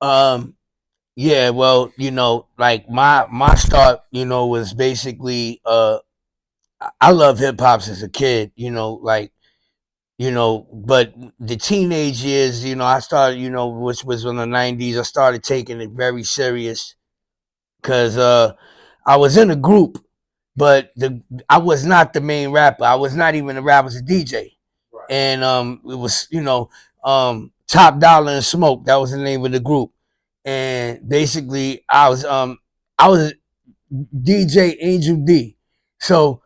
Um, yeah, well, like my start, was basically I love hip hop since a kid, like but the teenage years, I started, which was in the '90s, I started taking it very serious because I was in a group, but I was not the main rapper. I was not even a rapper, I was a DJ. Right. And it was Top Dollar and Smoke. That was the name of the group. And basically, I was DJ Angel D. So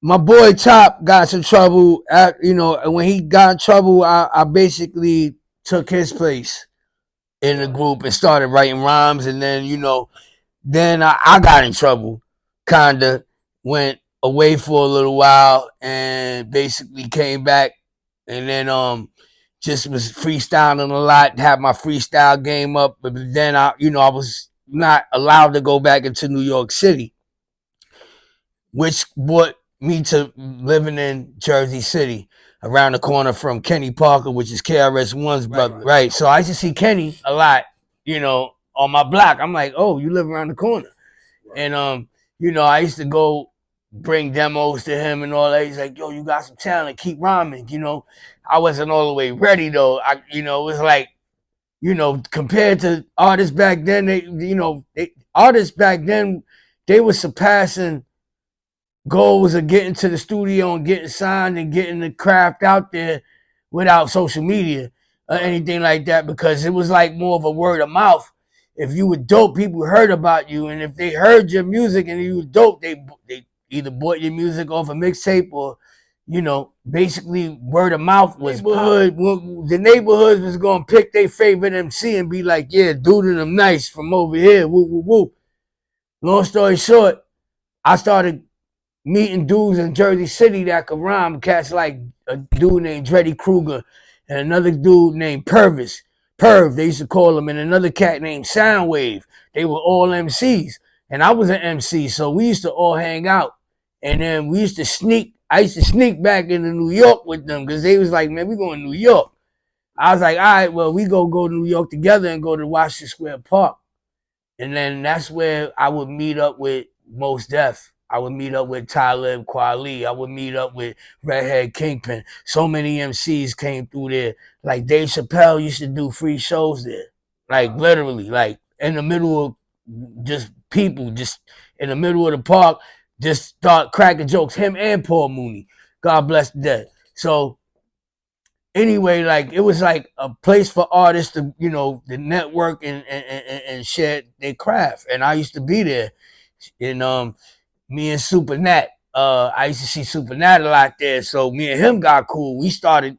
my boy Top got some trouble. And when he got in trouble, I basically took his place in the Right. group and started writing rhymes. And then then I got in trouble, kinda went away for a little while, and basically came back, and then just was freestyling a lot, had my freestyle game up, but then I was not allowed to go back into New York City, which brought me to living in Jersey City, around the corner from Kenny Parker, which is KRS-One's Right. brother, right? So I used to see Kenny a lot, on my block. I'm like, oh, you live around the corner. Right. And I used to go bring demos to him and all that. He's like, yo, you got some talent, keep rhyming. I wasn't all the way ready though. It was like, compared to artists back then, artists back then, they were surpassing goals of getting to the studio and getting signed and getting the craft out there without social media or anything like that, because it was like more of a word of mouth. If you were dope, people heard about you, and if they heard your music and you were dope, they either bought your music off a mixtape or basically word of mouth was neighborhood. The neighborhoods was gonna pick their favorite MC and be like, yeah, dude and them nice from over here. Woo woo woo. Long story short, I started meeting dudes in Jersey City that could rhyme. Cats like a dude named Dreddy Kruger and another dude named Purvis. Perv, they used to call him, and another cat named Soundwave. They were all MCs. And I was an MC, so we used to all hang out. And then we used to sneak. I used to sneak back into New York with them because they was like, man, we going to New York. I was like, all right, well, we go to New York together and go to Washington Square Park. And then that's where I would meet up with Mos Def. I would meet up with Talib Kweli. I would meet up with Redhead Kingpin. So many MCs came through there. Like Dave Chappelle used to do free shows there. Like literally, like in the middle of just people, just in the middle of the park, just start cracking jokes. Him and Paul Mooney. God bless the dead. So anyway, like it was like a place for artists to, the network and share their craft. And I used to be there. And me and Super Nat, I used to see Super Nat a lot there. So me and him got cool. We started,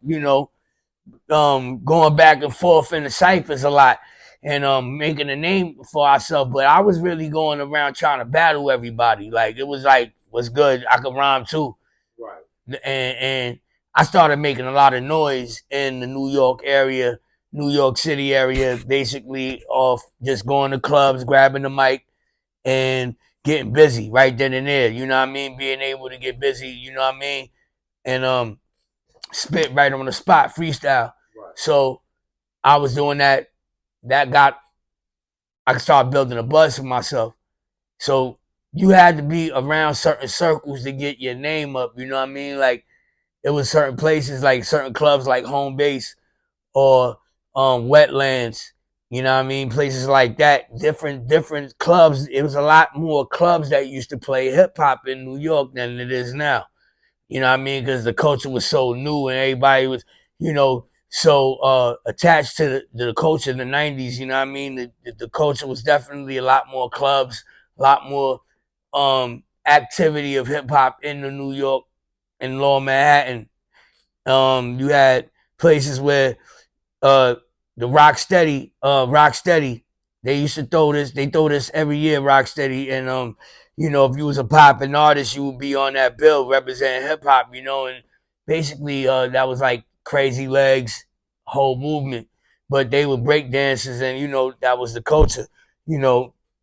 going back and forth in the ciphers a lot and making a name for ourselves. But I was really going around trying to battle everybody. Like it was like, what's good? I could rhyme too. Right. And I started making a lot of noise in the New York area, New York City area, basically off just going to clubs, grabbing the mic, and getting busy right then and there. You know what I mean? Being able to get busy, you know what I mean? And spit right on the spot, freestyle. Right. So I was doing that. I started building a buzz for myself. So you had to be around certain circles to get your name up. You know what I mean? Like it was certain places, like certain clubs, like Home Base or Wetlands. You know what I mean? Places like that, different clubs. It was a lot more clubs that used to play hip hop in New York than it is now. You know what I mean? Because the culture was so new and everybody was, so attached to the culture in the '90s. You know what I mean? The culture was definitely a lot more clubs, a lot more activity of hip hop in the New York and Lower Manhattan. You had places where the Rocksteady, they used to throw this every year, Rocksteady, and if you was a popping artist, you would be on that bill representing hip hop, and basically that was like Crazy Legs, whole movement, but they were break dancers, and that was the culture,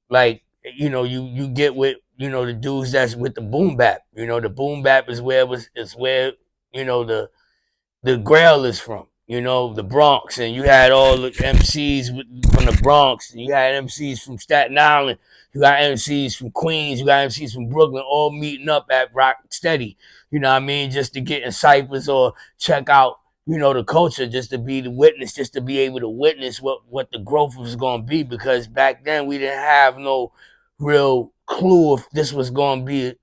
like you get with the dudes that's with the boom bap, the boom bap is where the grail is from. you know, the Bronx, and you had all the MCs from the Bronx, you had MCs from Staten Island, you got MCs from Queens, you got MCs from Brooklyn, all meeting up at Rock Steady, you know what I mean, just to get in ciphers or check out, you know, the culture, just to be the witness, just to be able to witness what the growth was going to be, because back then we didn't have no real clue if this was going to be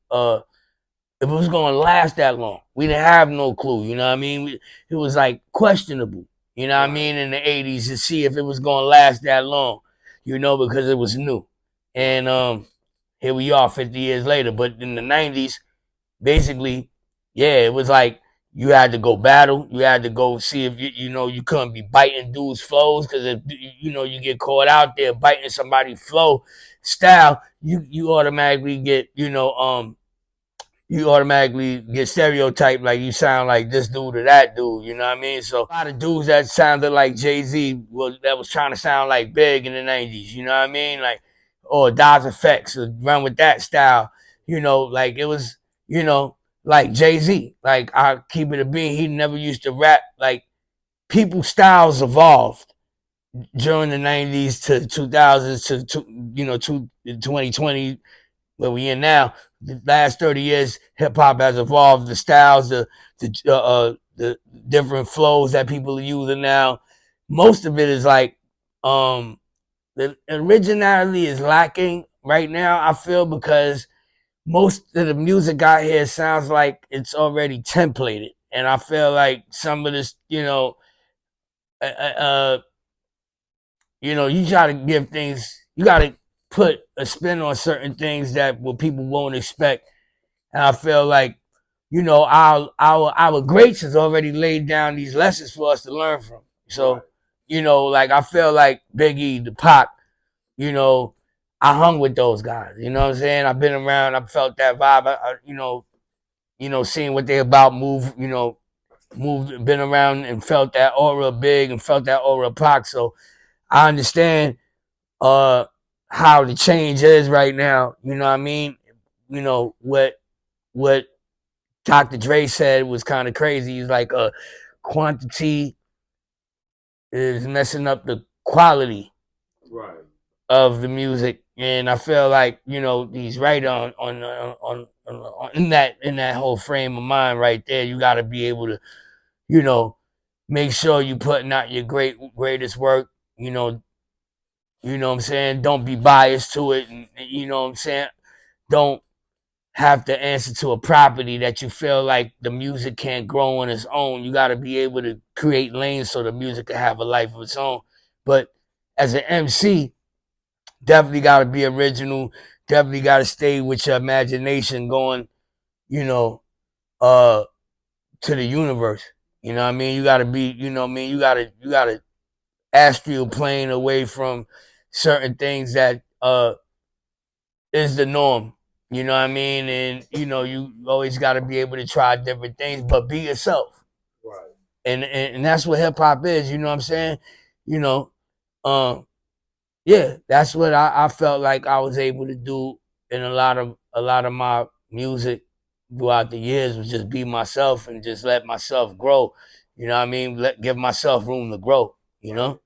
if it was going to last that long. We didn't have no clue, you know what I mean? It was like questionable, you know what I mean, in the 80s, to see if it was going to last that long, you know, because it was new. And here we are 50 years later. But in the 90s, basically, yeah, it was like you had to go battle. You had to go see if you know, you couldn't be biting dudes' flows, because if you know, you get caught out there biting somebody's flow style, you automatically get, you automatically get stereotyped, like you sound like this dude or that dude, you know what I mean? So a lot of dudes that sounded like Jay-Z that was trying to sound like Big in the 90s, you know what I mean? Like, or Daz Effects, or run with that style, you know, like it was, you know, like Jay-Z. Like, I keep it a bean, he never used to rap. Like, people's styles evolved during the 90s to 2000s to 2020, where we in now. The last 30 years, hip hop has evolved. The styles, the different flows that people are using now. Most of it is like, the originality is lacking right now, I feel, because most of the music out here sounds like it's already templated, and I feel like some of this, uh, uh, you try to give things, you got to put a spin on certain things that what people won't expect. And I feel like, our greats has already laid down these lessons for us to learn from. So, like, I feel like Biggie, the Pac, you know, I hung with those guys. You know what I'm saying? I've been around. I felt that vibe. Seeing what they about, moved, been around and felt that aura Big and felt that aura Pac. So I understand uh how the change is right now. You know what I mean? What Dr. Dre said was kind of crazy. He's like, quantity is messing up the quality of the music, and I feel like, he's right on in that whole frame of mind right there. You got to be able to, you know, make sure you putting out your greatest work. What I'm saying? Don't be biased to it, and you know what I'm saying? Don't have to answer to a property that you feel like the music can't grow on its own. You got to be able to create lanes so the music can have a life of its own. But as an MC, definitely got to be original. Definitely got to stay with your imagination going, you know, uh, to the universe. You know what I mean? You got to be, you know what I mean? You got to astral plane away from certain things that is the norm. You know what I mean? And you always got to be able to try different things, but be yourself. Right. And that's what hip hop is. You know what I'm saying? You know, um, yeah, that's what I felt like I was able to do in a lot of my music throughout the years, was just be myself and just let myself grow. You know what I mean? Give myself room to grow. You know.